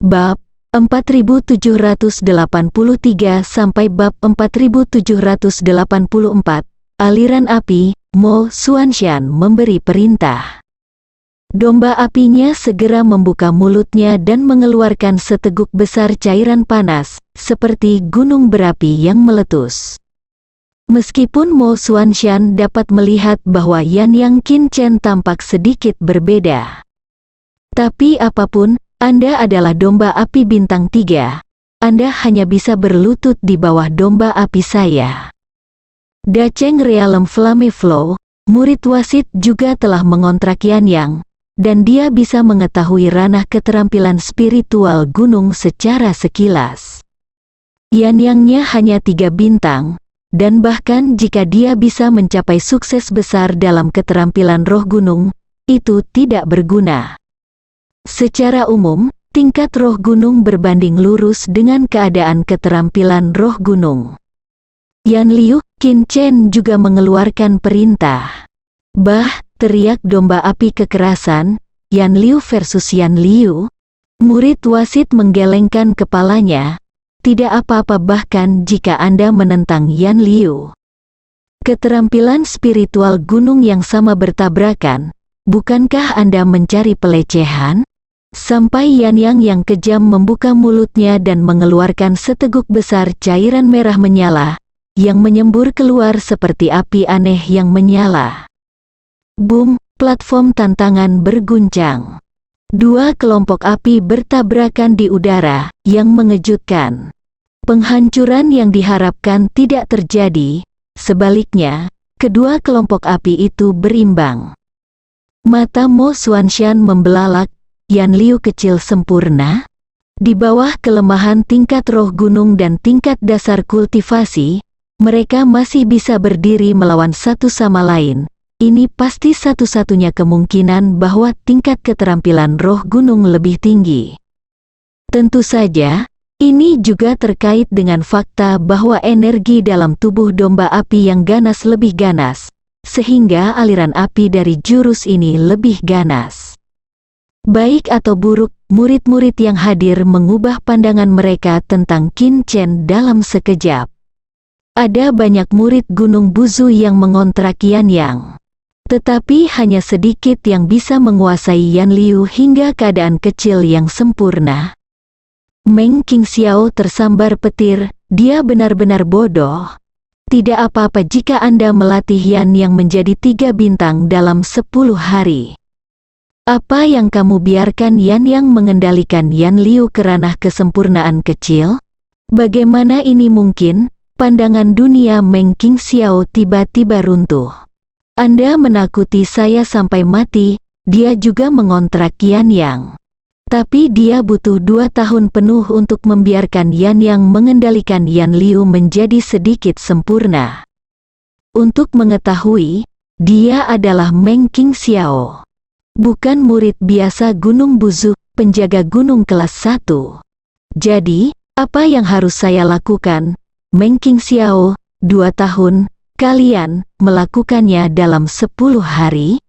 Bab 4783 sampai bab 4784. Aliran api. Mo Xuanshan memberi perintah. Domba apinya segera membuka mulutnya dan mengeluarkan seteguk besar cairan panas, seperti gunung berapi yang meletus. Meskipun Mo Xuanshan dapat melihat bahwa Yan Yang Qinchen tampak sedikit berbeda. Tapi apapun, Anda adalah domba api bintang 3. Anda hanya bisa berlutut di bawah domba api saya. Dacheng Realem Flame Flow, murid wasit juga telah mengontrak Yan Yang, dan dia bisa mengetahui ranah keterampilan spiritual gunung secara sekilas. Yan Yang-nya hanya 3 bintang, dan bahkan jika dia bisa mencapai sukses besar dalam keterampilan roh gunung, itu tidak berguna. Secara umum, tingkat roh gunung berbanding lurus dengan keadaan keterampilan roh gunung. Yan Liu Qinchen juga mengeluarkan perintah. Bah, teriak domba api kekerasan, Yan Liu versus Yan Liu. Murid wasit menggelengkan kepalanya. Tidak apa-apa bahkan jika Anda menentang Yan Liu. Keterampilan spiritual gunung yang sama bertabrakan. Bukankah Anda mencari pelecehan? Sampai Yan Yang yang kejam membuka mulutnya dan mengeluarkan seteguk besar cairan merah menyala, yang menyembur keluar seperti api aneh yang menyala. Boom, platform tantangan berguncang. 2 kelompok api bertabrakan di udara, yang mengejutkan. Penghancuran yang diharapkan tidak terjadi, sebaliknya, kedua kelompok api itu berimbang. Mata Mo Xuanshan membelalak. Yan Liu kecil sempurna? Di bawah kelemahan tingkat roh gunung dan tingkat dasar kultivasi, mereka masih bisa berdiri melawan satu sama lain. Ini pasti satu-satunya kemungkinan bahwa tingkat keterampilan roh gunung lebih tinggi. Tentu saja, ini juga terkait dengan fakta bahwa energi dalam tubuh domba api yang ganas lebih ganas, sehingga aliran api dari jurus ini lebih ganas. Baik atau buruk, murid-murid yang hadir mengubah pandangan mereka tentang Qinchen dalam sekejap. Ada banyak murid Gunung Buzu yang mengontrak Yan Yang. Tetapi hanya sedikit yang bisa menguasai Yan Liu hingga keadaan kecil yang sempurna. Meng Qingxiao tersambar petir, dia benar-benar bodoh. Tidak apa-apa jika Anda melatih Yan Yang menjadi 3 bintang dalam 10 hari. Apa yang kamu biarkan Yan Yang mengendalikan Yan Liu ke ranah kesempurnaan kecil? Bagaimana ini mungkin? Pandangan dunia Meng Qingxiao tiba-tiba runtuh. Anda menakuti saya sampai mati. Dia juga mengontrak Yan Yang. Tapi dia butuh 2 tahun penuh untuk membiarkan Yan Yang mengendalikan Yan Liu menjadi sedikit sempurna. Untuk mengetahui, dia adalah Meng Qingxiao. Bukan murid biasa Gunung Buzu, penjaga gunung kelas 1. Jadi, apa yang harus saya lakukan? Meng Qingxiao, 2 tahun, kalian melakukannya dalam 10 hari?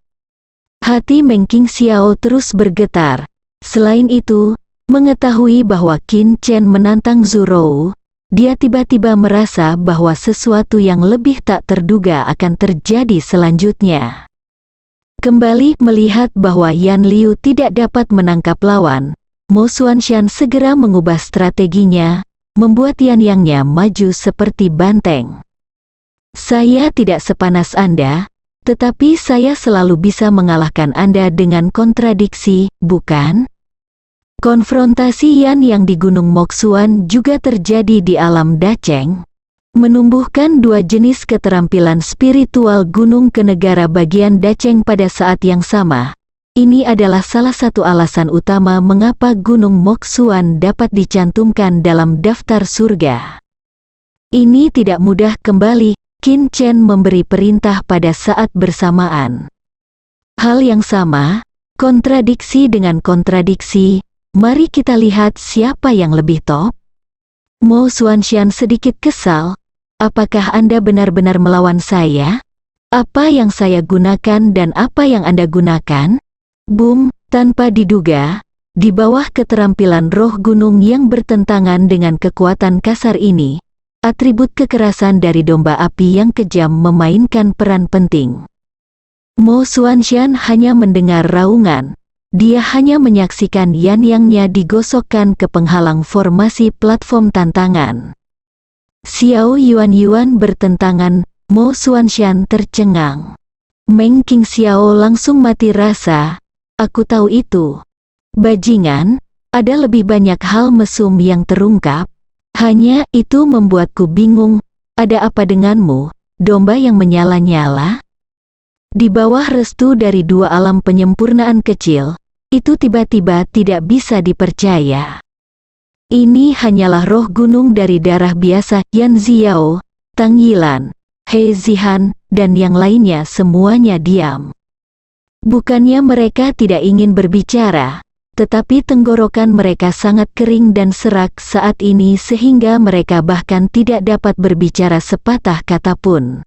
Hati Meng Qingxiao terus bergetar. Selain itu, mengetahui bahwa Qinchen menantang Zhurou, dia tiba-tiba merasa bahwa sesuatu yang lebih tak terduga akan terjadi selanjutnya. Kembali melihat bahwa Yan Liu tidak dapat menangkap lawan, Mo Xuanshan segera mengubah strateginya, membuat Yan Yang-nya maju seperti banteng. Saya tidak sepanas Anda, tetapi saya selalu bisa mengalahkan Anda dengan kontradiksi, bukan? Konfrontasi Yan Yang di Gunung Moxuan juga terjadi di alam Dacheng. Menumbuhkan 2 jenis keterampilan spiritual gunung ke negara bagian Dacheng pada saat yang sama. Ini adalah salah satu alasan utama mengapa Gunung Moxuan dapat dicantumkan dalam daftar surga. Ini tidak mudah kembali, Qinchen memberi perintah pada saat bersamaan. Hal yang sama, kontradiksi dengan kontradiksi, mari kita lihat siapa yang lebih top. Mo Xuanshan sedikit kesal. Apakah Anda benar-benar melawan saya? Apa yang saya gunakan dan apa yang Anda gunakan? Boom, tanpa diduga, Di bawah keterampilan roh gunung yang bertentangan dengan kekuatan kasar ini, atribut kekerasan dari domba api yang kejam memainkan peran penting. Mo Xuanxian hanya mendengar raungan. Dia hanya menyaksikan yan-yangnya digosokkan ke penghalang formasi platform tantangan. Xiao Yuan bertentangan, Mo Xuanxian tercengang. Meng King Xiao langsung mati rasa. Aku tahu itu. Bajingan, ada lebih banyak hal mesum yang terungkap. Hanya itu membuatku bingung. Ada apa denganmu, domba yang menyala-nyala? Di bawah restu dari dua alam penyempurnaan kecil, itu tiba-tiba tidak bisa dipercaya. Ini hanyalah roh gunung dari darah biasa. Yan Xiao, Tang Yilan, He Zihan, dan yang lainnya semuanya diam. Bukannya mereka tidak ingin berbicara, tetapi tenggorokan mereka sangat kering dan serak saat ini sehingga mereka bahkan tidak dapat berbicara sepatah kata pun.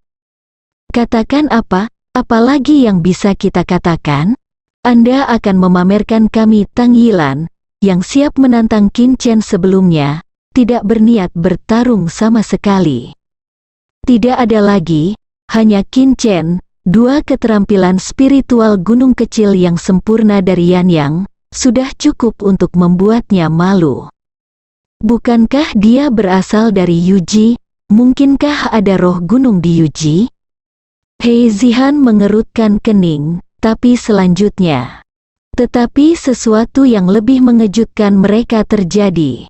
Katakan apa? Apalagi yang bisa kita katakan? Anda akan memamerkan kami Tang Yilan, yang siap menantang Qin Chen sebelumnya, tidak berniat bertarung sama sekali. Tidak ada lagi, hanya Qin Chen, dua keterampilan spiritual gunung kecil yang sempurna dari Yan Yang, sudah cukup untuk membuatnya malu. Bukankah dia berasal dari Yuji? Mungkinkah ada roh gunung di Yuji? He Zihan mengerutkan kening, tapi selanjutnya. Tetapi sesuatu yang lebih mengejutkan mereka terjadi.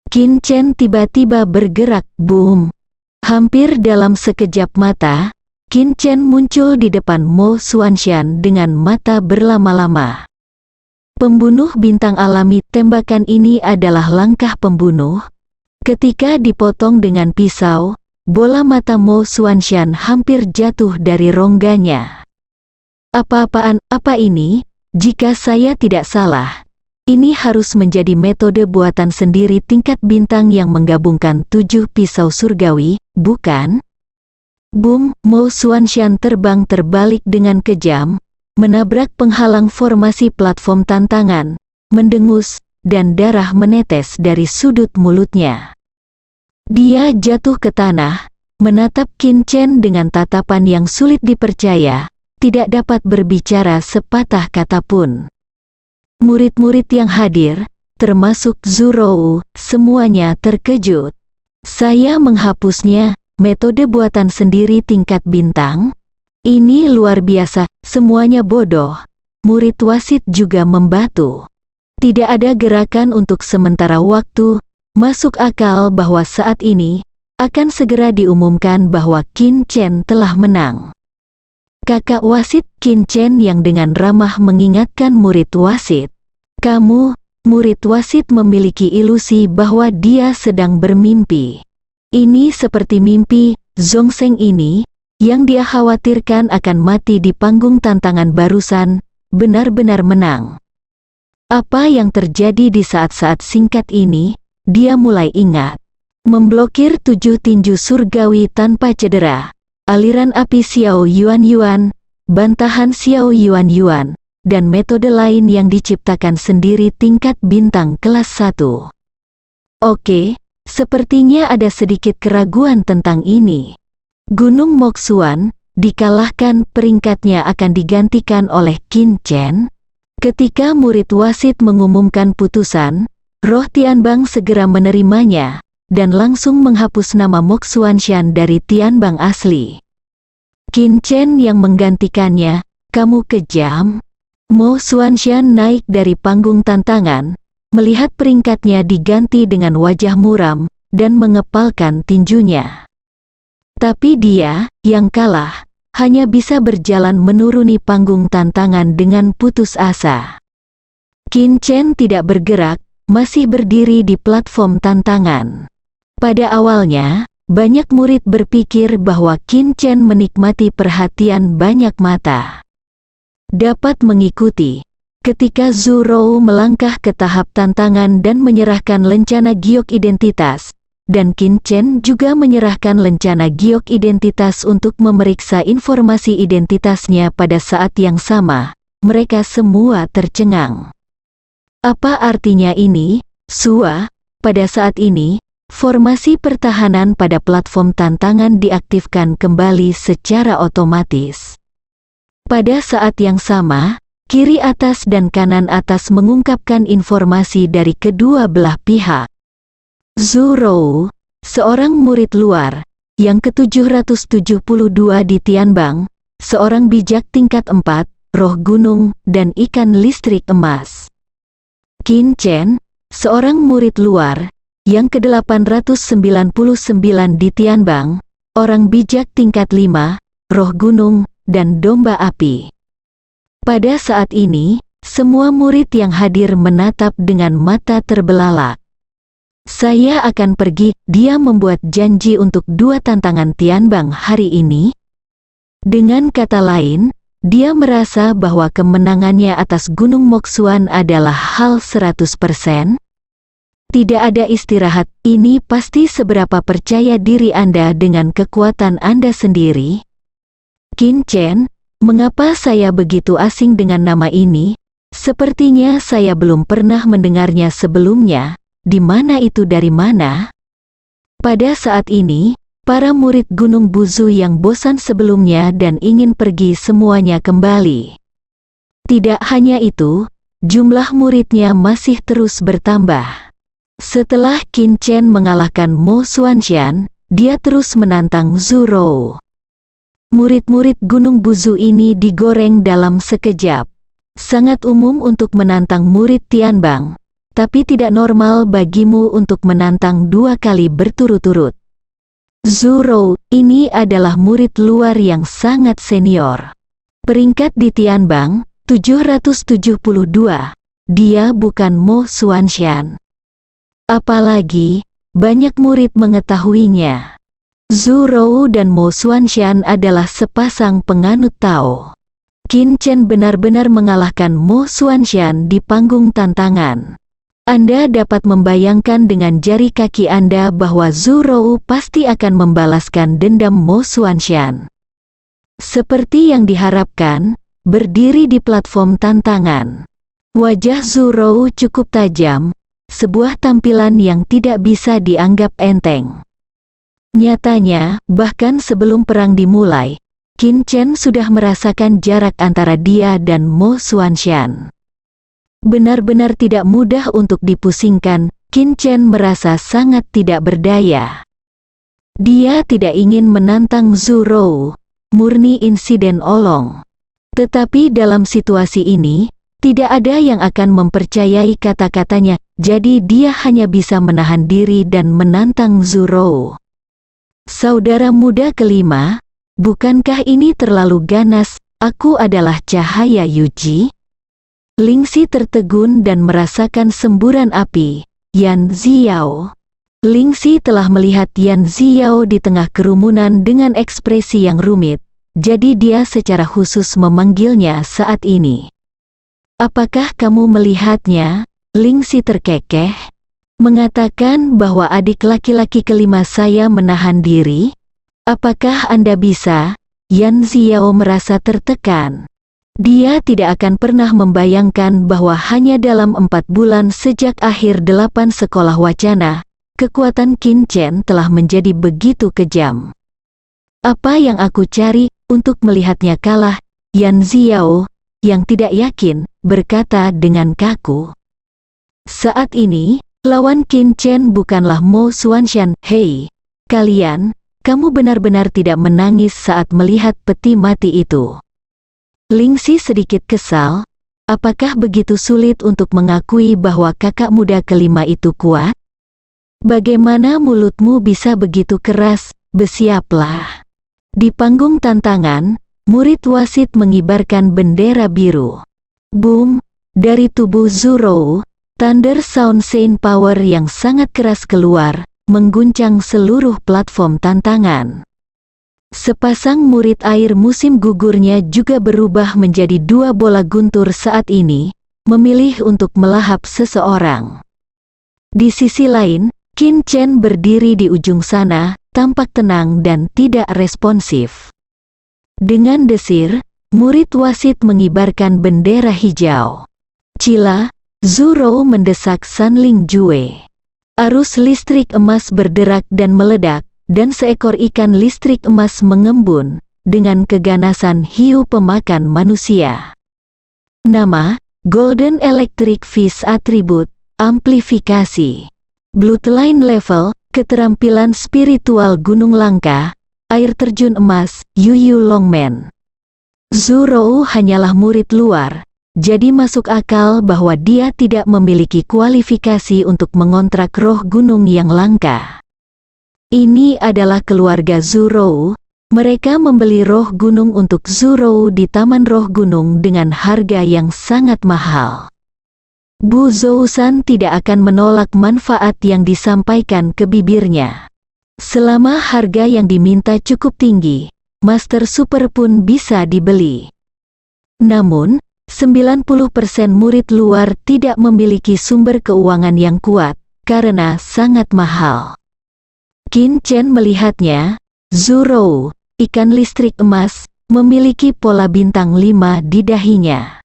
Qin Chen tiba-tiba bergerak, boom. Hampir dalam sekejap mata, Qin Chen muncul di depan Mo Xuanxian dengan mata berlama-lama. Pembunuh bintang alami, tembakan ini adalah langkah pembunuh. Ketika dipotong dengan pisau, bola mata Mo Xuanxian hampir jatuh dari rongganya. Apa-apaan, apa ini? Jika saya tidak salah, ini harus menjadi metode buatan sendiri tingkat bintang yang menggabungkan 7 pisau surgawi, bukan? Boom, Mo Xuanxian terbang terbalik dengan kejam, menabrak penghalang formasi platform tantangan, mendengus, dan darah menetes dari sudut mulutnya. Dia jatuh ke tanah, menatap Qin Chen dengan tatapan yang sulit dipercaya, tidak dapat berbicara sepatah kata pun. Murid-murid yang hadir, termasuk Zhurou, semuanya terkejut. Saya menghapusnya, metode buatan sendiri tingkat bintang? Ini luar biasa, semuanya bodoh. Murid wasit juga membatu. Tidak ada gerakan untuk sementara waktu. Masuk akal bahwa saat ini akan segera diumumkan bahwa Qin Chen telah menang. Kakak wasit Qin Chen yang dengan ramah mengingatkan murid wasit. Kamu, murid wasit memiliki ilusi bahwa dia sedang bermimpi. Ini seperti mimpi. Zhongsheng ini, yang dia khawatirkan akan mati di panggung tantangan barusan, benar-benar menang. Apa yang terjadi di saat-saat singkat ini, dia mulai ingat. Memblokir 7 tinju surgawi tanpa cedera, aliran api Xiao Yuan, bantahan Xiao Yuan, dan metode lain yang diciptakan sendiri tingkat bintang kelas 1. Oke, sepertinya ada sedikit keraguan tentang ini. Gunung Moxuan, dikalahkan, peringkatnya akan digantikan oleh Qin Chen. Ketika murid wasit mengumumkan putusan, roh Tianbang segera menerimanya, dan langsung menghapus nama Mo Xuanxian dari Tianbang asli. Qin Chen yang menggantikannya, kamu kejam. Mo Xuanxian naik dari panggung tantangan, melihat peringkatnya diganti dengan wajah muram, dan mengepalkan tinjunya. Tapi dia, yang kalah, hanya bisa berjalan menuruni panggung tantangan dengan putus asa. Qin Chen tidak bergerak, masih berdiri di platform tantangan. Pada awalnya, banyak murid berpikir bahwa Qin Chen menikmati perhatian banyak mata. Dapat mengikuti. Ketika Zhurou melangkah ke tahap tantangan dan menyerahkan lencana giok identitas, dan Qin Chen juga menyerahkan lencana giok identitas untuk memeriksa informasi identitasnya pada saat yang sama, mereka semua tercengang. Apa artinya ini, Sua? Pada saat ini, formasi pertahanan pada platform tantangan diaktifkan kembali secara otomatis. Pada saat yang sama, kiri atas dan kanan atas mengungkapkan informasi dari kedua belah pihak. Zhu Rou, seorang murid luar, yang ke-772 di Tianbang, seorang bijak tingkat 4, roh gunung, dan ikan listrik emas. Qin Chen, seorang murid luar, yang ke-899 di Tianbang, orang bijak tingkat 5, roh gunung, dan domba api. Pada saat ini, semua murid yang hadir menatap dengan mata terbelalak. Saya akan pergi, dia membuat janji untuk 2 tantangan Tianbang hari ini. Dengan kata lain, dia merasa bahwa kemenangannya atas Gunung Moxuan adalah hal 100%. Tidak ada istirahat, ini pasti seberapa percaya diri Anda dengan kekuatan Anda sendiri. Qin Chen, mengapa saya begitu asing dengan nama ini? Sepertinya saya belum pernah mendengarnya sebelumnya. Di mana itu, dari mana? Pada saat ini, para murid Gunung Buzu yang bosan sebelumnya dan ingin pergi semuanya kembali. Tidak hanya itu, jumlah muridnya masih terus bertambah. Setelah Qin Chen mengalahkan Mo Xuanxian, dia terus menantang Zhu Rou. Murid-murid Gunung Buzu ini digoreng dalam sekejap. Sangat umum untuk menantang murid Tianbang, tapi tidak normal bagimu untuk menantang 2 kali berturut-turut. Zhu Rou ini adalah murid luar yang sangat senior. Peringkat di Tianbang, 772. Dia bukan Mo Xuanxian. Apalagi, banyak murid mengetahuinya. Zhu Rou dan Mo Xuanxian adalah sepasang penganut Tao. Qin Chen benar-benar mengalahkan Mo Xuanxian di panggung tantangan. Anda dapat membayangkan dengan jari kaki Anda bahwa Zhu Rou pasti akan membalaskan dendam Mo Xuanxian. Seperti yang diharapkan, berdiri di platform tantangan. Wajah Zhu Rou cukup tajam, sebuah tampilan yang tidak bisa dianggap enteng. Nyatanya, bahkan sebelum perang dimulai, Qin Chen sudah merasakan jarak antara dia dan Mo Xuanxian. Benar-benar tidak mudah untuk dipusingkan, Qin Chen merasa sangat tidak berdaya. Dia tidak ingin menantang Zhu Rou, murni insiden olong. Tetapi dalam situasi ini, tidak ada yang akan mempercayai kata-katanya, jadi dia hanya bisa menahan diri dan menantang Zhu Rou. Saudara muda kelima, bukankah ini terlalu ganas? Aku adalah cahaya Yuji. Lingxi tertegun dan merasakan semburan api. Yan Xiao. Lingxi telah melihat Yan Xiao di tengah kerumunan dengan ekspresi yang rumit, jadi dia secara khusus memanggilnya saat ini. Apakah kamu melihatnya? Lingxi terkekeh. Mengatakan bahwa adik laki-laki kelima saya menahan diri? Apakah Anda bisa? Yan Xiao merasa tertekan. Dia tidak akan pernah membayangkan bahwa hanya dalam 4 bulan sejak akhir 8 sekolah wacana, kekuatan Qin Chen telah menjadi begitu kejam. Apa yang aku cari untuk melihatnya kalah? Yan Xiao, yang tidak yakin, berkata dengan kaku. Saat ini, lawan Qin Chen bukanlah Mo Xuanxian. Hei, kalian, kamu benar-benar tidak menangis saat melihat peti mati itu. Lingxi sedikit kesal. Apakah begitu sulit untuk mengakui bahwa kakak muda kelima itu kuat? Bagaimana mulutmu bisa begitu keras? Bersiaplah. Di panggung tantangan, murid wasit mengibarkan bendera biru. Boom! Dari tubuh Zhu Rou, Thunder Sound Saint Power yang sangat keras keluar, mengguncang seluruh platform tantangan. Sepasang murid air musim gugurnya juga berubah menjadi 2 bola guntur saat ini, memilih untuk melahap seseorang. Di sisi lain, Qin Chen berdiri di ujung sana, tampak tenang dan tidak responsif. Dengan desir, murid wasit mengibarkan bendera hijau. Cila, Zhou mendesak Sanling Jue. Arus listrik emas berderak dan meledak, dan seekor ikan listrik emas mengembun, dengan keganasan hiu pemakan manusia. Nama, Golden Electric Fish Atribut, amplifikasi. Bloodline level, keterampilan spiritual gunung langka, air terjun emas, Yuyu Longmen. Zhou hanyalah murid luar, jadi masuk akal bahwa dia tidak memiliki kualifikasi untuk mengontrak roh gunung yang langka. Ini adalah keluarga Zhou. Mereka membeli roh gunung untuk Zhou di Taman Roh Gunung dengan harga yang sangat mahal. Bu Zhou-san tidak akan menolak manfaat yang disampaikan ke bibirnya. Selama harga yang diminta cukup tinggi, Master Super pun bisa dibeli. Namun, 90% murid luar tidak memiliki sumber keuangan yang kuat, karena sangat mahal. Qin Chen melihatnya. Zhou, ikan listrik emas, memiliki pola bintang 5 di dahinya.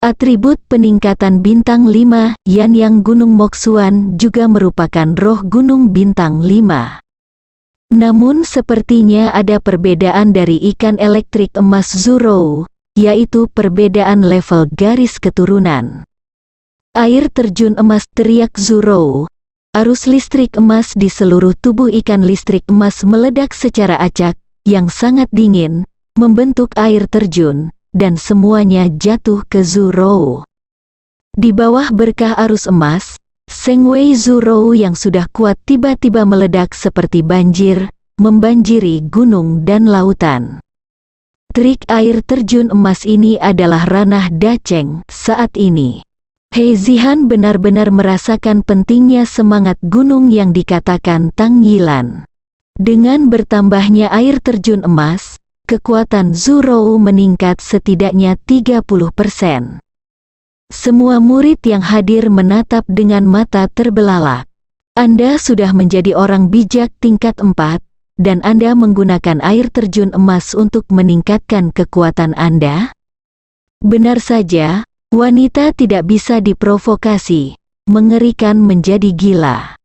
Atribut peningkatan bintang 5, Yan Yang Gunung Moxuan juga merupakan roh gunung bintang 5. Namun sepertinya ada perbedaan dari ikan elektrik emas Zhou, yaitu perbedaan level garis keturunan. Air terjun emas, teriak Zhou. Arus listrik emas di seluruh tubuh ikan listrik emas meledak secara acak, yang sangat dingin, membentuk air terjun, dan semuanya jatuh ke Zhou. Di bawah berkah arus emas, Seng Wei Zhou yang sudah kuat tiba-tiba meledak seperti banjir, membanjiri gunung dan lautan. Trik air terjun emas ini adalah ranah Dacheng saat ini. He Zihan benar-benar merasakan pentingnya semangat gunung yang dikatakan Tang Yilan. Dengan bertambahnya air terjun emas, kekuatan Zhou meningkat setidaknya 30%. Semua murid yang hadir menatap dengan mata terbelalak. Anda sudah menjadi orang bijak tingkat 4, dan Anda menggunakan air terjun emas untuk meningkatkan kekuatan Anda? Benar saja. Wanita tidak bisa diprovokasi, mengerikan menjadi gila.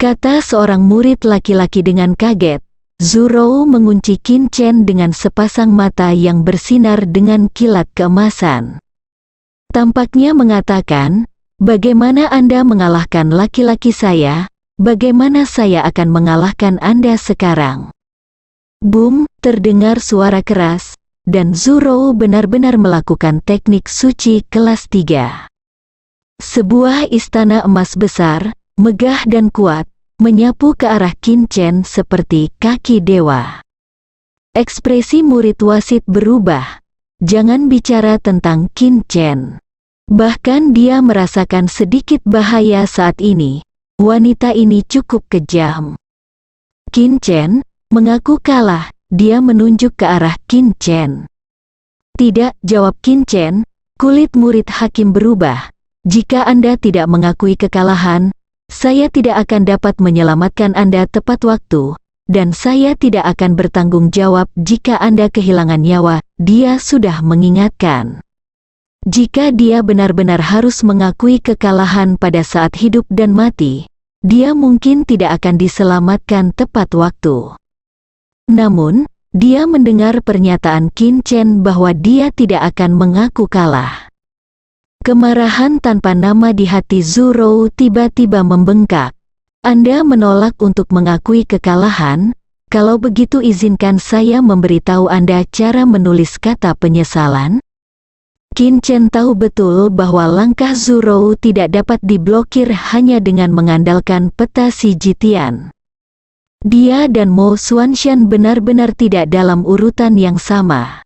Kata seorang murid laki-laki dengan kaget. Zhou mengunci Qin Chen dengan sepasang mata yang bersinar dengan kilat keemasan. Tampaknya mengatakan, bagaimana Anda mengalahkan laki-laki saya, bagaimana saya akan mengalahkan Anda sekarang? Boom, terdengar suara keras. Dan Zhou benar-benar melakukan teknik suci kelas 3. Sebuah istana emas besar, megah dan kuat, menyapu ke arah Qin Chen seperti kaki dewa. Ekspresi murid wasit berubah. Jangan bicara tentang Qin Chen. Bahkan dia merasakan sedikit bahaya saat ini. Wanita ini cukup kejam. Qin Chen mengaku kalah. Dia menunjuk ke arah Qin Chen. Tidak, jawab Qin Chen, kulit murid hakim berubah. Jika Anda tidak mengakui kekalahan, saya tidak akan dapat menyelamatkan Anda tepat waktu, dan saya tidak akan bertanggung jawab jika Anda kehilangan nyawa. Dia sudah mengingatkan. Jika dia benar-benar harus mengakui kekalahan pada saat hidup dan mati, dia mungkin tidak akan diselamatkan tepat waktu. Namun, dia mendengar pernyataan Qin Chen bahwa dia tidak akan mengaku kalah. Kemarahan tanpa nama di hati Zhou tiba-tiba membengkak. Anda menolak untuk mengakui kekalahan? Kalau begitu izinkan saya memberitahu Anda cara menulis kata penyesalan. Qin Chen tahu betul bahwa langkah Zhou tidak dapat diblokir hanya dengan mengandalkan peta si Jitian. Dia dan Mo Xuanshan benar-benar tidak dalam urutan yang sama.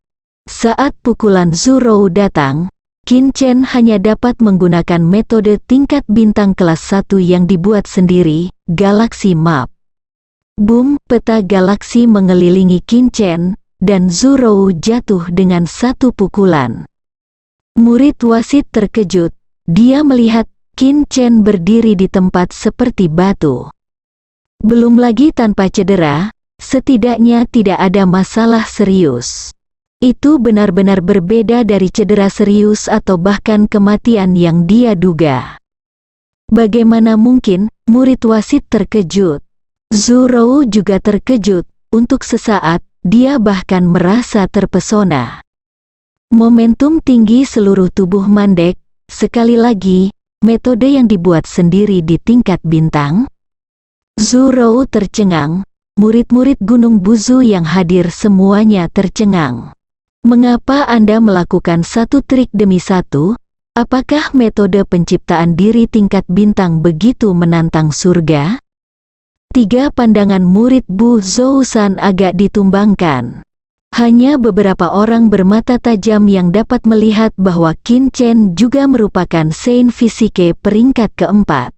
Saat pukulan Zhou datang, Qin Chen hanya dapat menggunakan metode tingkat bintang kelas 1 yang dibuat sendiri, Galaxy Map. Boom, peta galaksi mengelilingi Qin Chen, dan Zhou jatuh dengan satu pukulan. Murid wasit terkejut. Dia melihat Qin Chen berdiri di tempat seperti batu. Belum lagi tanpa cedera, setidaknya tidak ada masalah serius. Itu benar-benar berbeda dari cedera serius atau bahkan kematian yang dia duga. Bagaimana mungkin? Murid wasit terkejut. Zhou juga terkejut. Untuk sesaat, dia bahkan merasa terpesona. Momentum tinggi seluruh tubuh Mandek. Sekali lagi, metode yang dibuat sendiri di tingkat bintang. Zhou tercengang. Murid-murid Gunung Buzu yang hadir semuanya tercengang. Mengapa Anda melakukan satu trik demi satu? Apakah metode penciptaan diri tingkat bintang begitu menantang surga? Tiga pandangan murid Bu Zhousan agak ditumbangkan. Hanya beberapa orang bermata tajam yang dapat melihat bahwa Qin Chen juga merupakan Saint Physique peringkat keempat.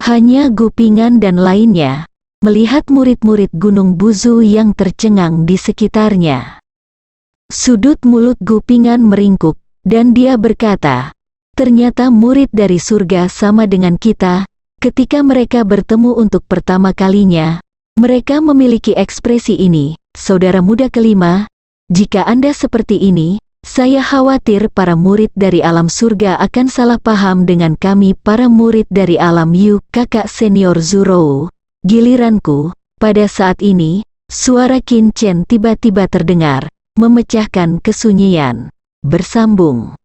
Hanya Gupingan dan lainnya melihat murid-murid Gunung Buzu yang tercengang di sekitarnya. Sudut mulut Gupingan meringkuk, dan dia berkata, ternyata murid dari surga sama dengan kita. Ketika mereka bertemu untuk pertama kalinya, mereka memiliki ekspresi ini. Saudara muda kelima, jika Anda seperti ini, saya khawatir para murid dari alam surga akan salah paham dengan kami para murid dari alam Yu. Kakak senior Zhou, giliranku. Pada saat ini, suara Qin Chen tiba-tiba terdengar, memecahkan kesunyian. Bersambung.